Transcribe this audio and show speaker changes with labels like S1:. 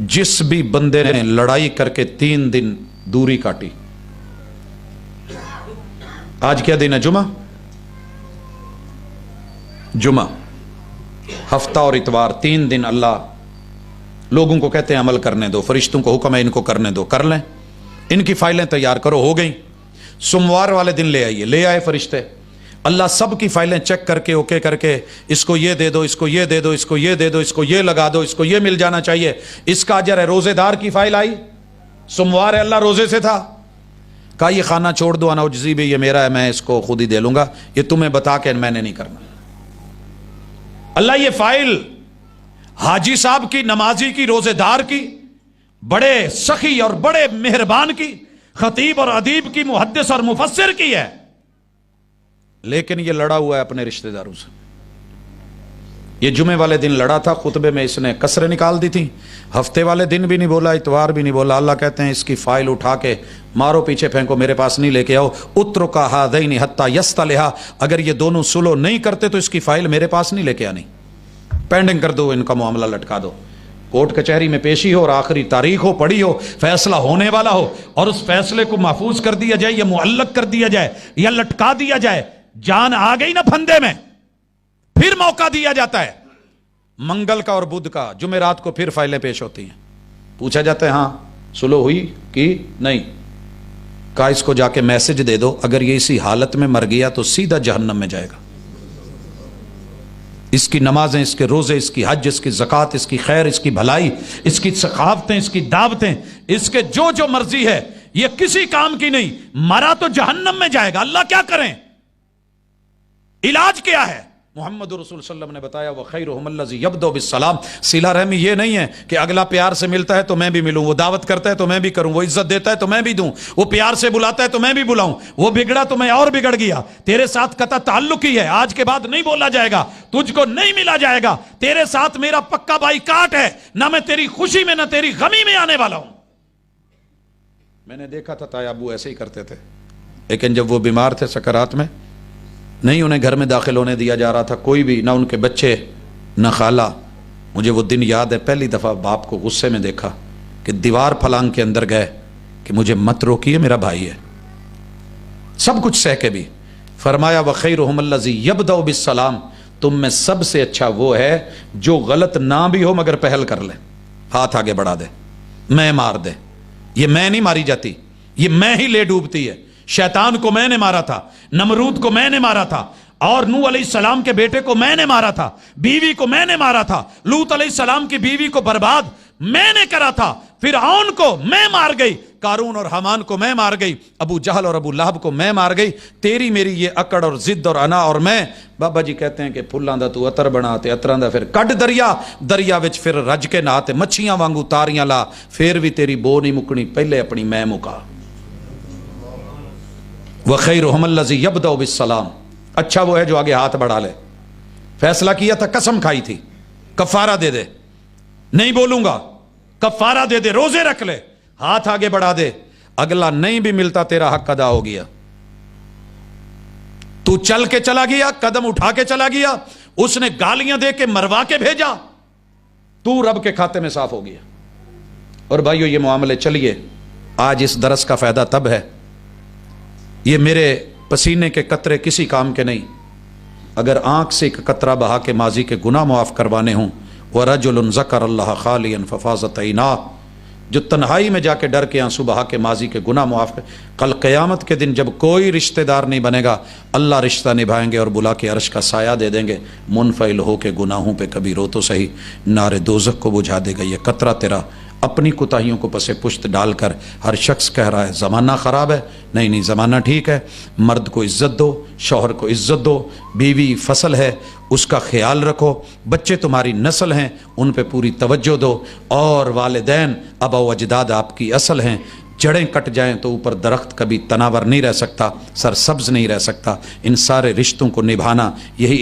S1: जिस भी बंदे ने लड़ाई करके 3 दिन दूरी काटी, आज क्या दिन है? जुमा, हफ्ता और इतवार, 3 दिन अल्लाह लोगों को कहते हैं अमल करने दो, फरिश्तों को हुक्म है इनको करने दो, कर लें, इनकी फाइलें तैयार करो, हो गई। सोमवार वाले दिन ले आइए, ले आए फरिश्ते, अल्लाह सब की फाइलें चेक करके ओके करके, इसको ये दे दो, इसको ये दे दो, इसको ये दे दो, इसको ये लगा दो, इसको ये मिल जाना चाहिए, इसका अजर है। रोजेदार की फाइल आई, सोमवार है, अल्लाह रोजे से था, कहा ये खाना छोड़ दो, अनौजी भी ये मेरा है, मैं इसको खुद ही दे लूंगा, ये तुम्हें बता के मैंने नहीं करना। अल्लाह ये फाइल हाजी साहब की, नमाजी की, रोजेदार की, बड़े सखी और बड़े मेहरबान की, खतीब और अदीब की, मुहद्दिस और मुफस्सिर की है, लेकिन ये लड़ा हुआ है अपने रिश्तेदारों से। ये जुमे वाले दिन लड़ा था, खुतबे में इसने कसरें निकाल दी थी, हफ्ते वाले दिन भी नहीं बोला, इतवार भी नहीं बोला। अल्लाह कहते हैं इसकी फाइल उठा के मारो पीछे फेंको, मेरे पास नहीं लेके आओ। उत्र का हादैनी हत्ता यस्तलिहा, अगर ये दोनों सुलो नहीं करते तो इसकी फाइल मेरे पास नहीं लेके आनी, पेंडिंग कर दो, इनका मामला लटका दो। कोर्ट कचहरी में पेशी हो और आखिरी तारीख हो, पड़ी हो, फैसला होने वाला हो, और उस फैसले को महफूज कर दिया जाए या मुअल्लक कर दिया जाए या लटका दिया जाए, जान आ गई ना फंदे में, फिर मौका दिया जाता है। मंगल का और बुध का, जुमेरात को फिर फाइलें पेश होती हैं, पूछा जाता है हां सुलह हुई कि नहीं, कहा इसको जाके मैसेज दे दो, अगर ये इसी हालत में मर गया तो सीधा जहन्नम में जाएगा। इसकी नमाजें, इसके रोजे, इसकी हज, इसकी ज़कात, इसकी खैर, इसकी भलाई, इसकी सखावतें, इसकी दावतें, इसके जो जो मर्जी है, ये किसी काम की नहीं, मरा तो जहन्नम में जाएगा। अल्लाह क्या करें? इलाज क्या है? मोहम्मद रसूल सल्लल्लाहु अलैहि वसल्लम ने बताया, व खैरुहुम अल्लज़ी यब्दउ बिस्सलाम। सिला रहमी ये नहीं है कि अगला प्यार से मिलता है तो मैं भी मिलूं, वो दावत करता है तो मैं भी करूं, वो इज्जत देता है तो मैं भी दूं, वो प्यार से बुलाता है तो मैं भी बुलाऊं, वो बिगड़ा तो मैं और बिगड़ गया, तेरे साथ कता ताल्लुक ही है, आज के बाद नहीं बोला जाएगा, तुझको नहीं मिला जाएगा, तेरे साथ मेरा पक्का बाईकाट है, ना मैं तेरी खुशी में ना तेरी गमी में आने वाला हूं। मैंने देखा था ताया अबू ऐसे ही करते थे, लेकिन जब वो बीमार थे सकरात में, नहीं उन्हें घर में दाखिल होने दिया जा रहा था, कोई भी, ना उनके बच्चे ना खाला। मुझे वो दिन याद है, पहली दफ़ा बाप को गुस्से में देखा कि दीवार फलांग के अंदर गए कि मुझे मत रोकिए, मेरा भाई है, सब कुछ सह के भी। फरमाया व खैरुहुम अल्लज़ी यब्दउ बिस्सलाम, तुम में सबसे अच्छा वो है जो गलत ना भी हो मगर पहल कर ले, हाथ आगे बढ़ा दे, मैं मार दे। ये मैं नहीं मारी जाती, ये मैं ही ले डूबती है। शैतान को मैंने मारा था, नमरूद को मैंने मारा था, और नूह अलैहिस्सलाम के बेटे को मैंने मारा था, बीवी को मैंने मारा था, लूत अलैहिस्सलाम की बीवी को बर्बाद मैंने करा था, फिरऔन को मैं मार गई, कारून और हमान को मैं मार गई, अबू जहल और अबू लहब को मैं मार गई। तेरी मेरी ये अकड़ और जिद और अना और मैं, बाबा जी कहते हैं कि फुल्लां दा तू अतर बना ते अतरां दा फिर कड दरिया, दरिया विच फिर रज के नहा ते मच्छियां वांगू तारियां ला, फिर भी तेरी बो नहीं मुकनी, पहले अपनी मैं मुका। व खैरुहुम अल्लज़ी यब्दउ बिस्सलाम, अच्छा वो है जो आगे हाथ बढ़ा ले। फैसला किया था, कसम खाई थी, कफारा दे दे, नहीं बोलूंगा, कफारा दे दे, रोजे रख ले, हाथ आगे बढ़ा दे, अगला नहीं भी मिलता तेरा हक अदा हो गया। तू चल के चला गया, कदम उठा के चला गया, उसने गालियां दे के मरवा के भेजा, तू रब के खाते में साफ हो गया। और भाइयों ये मामले चलिए, आज इस दरस का फायदा तब है, ये मेरे पसीने के कतरे किसी काम के नहीं, अगर आंख से एक कतरा बहा के माजी के गुनाह मुआफ करवाने हों। व रजुलन ज़करल्लाह खालियन फफ़ाज़त ऐनाह, जो तन्हाई में जाके डर के आंसू बहा के माजी के गुनाह मुआफ। कल क़यामत के दिन जब कोई रिश्तेदार नहीं बनेगा, अल्लाह रिश्ता निभाएंगे और बुला के अर्श का साया दे देंगे, मुनफ़इल हो के गुनाहों पे कभी रो तो सही, नारे दोज़ख को बुझा देगा ये कतरा तेरा। अपनी कोताहियों को पसे पुश्त डालकर हर शख्स कह रहा है ज़माना ख़राब है, नहीं नहीं ज़माना ठीक है, मर्द को इज़्ज़त दो, शौहर को इज़्ज़त दो, बीवी फसल है उसका ख्याल रखो, बच्चे तुम्हारी नस्ल हैं उन पे पूरी तवज्जो दो, और वालिदैन आबा व अजदाद आपकी असल हैं। जड़ें कट जाएं तो ऊपर दरख्त कभी तनावर नहीं रह सकता, सरसब्ज नहीं रह सकता। इन सारे रिश्तों को निभाना यही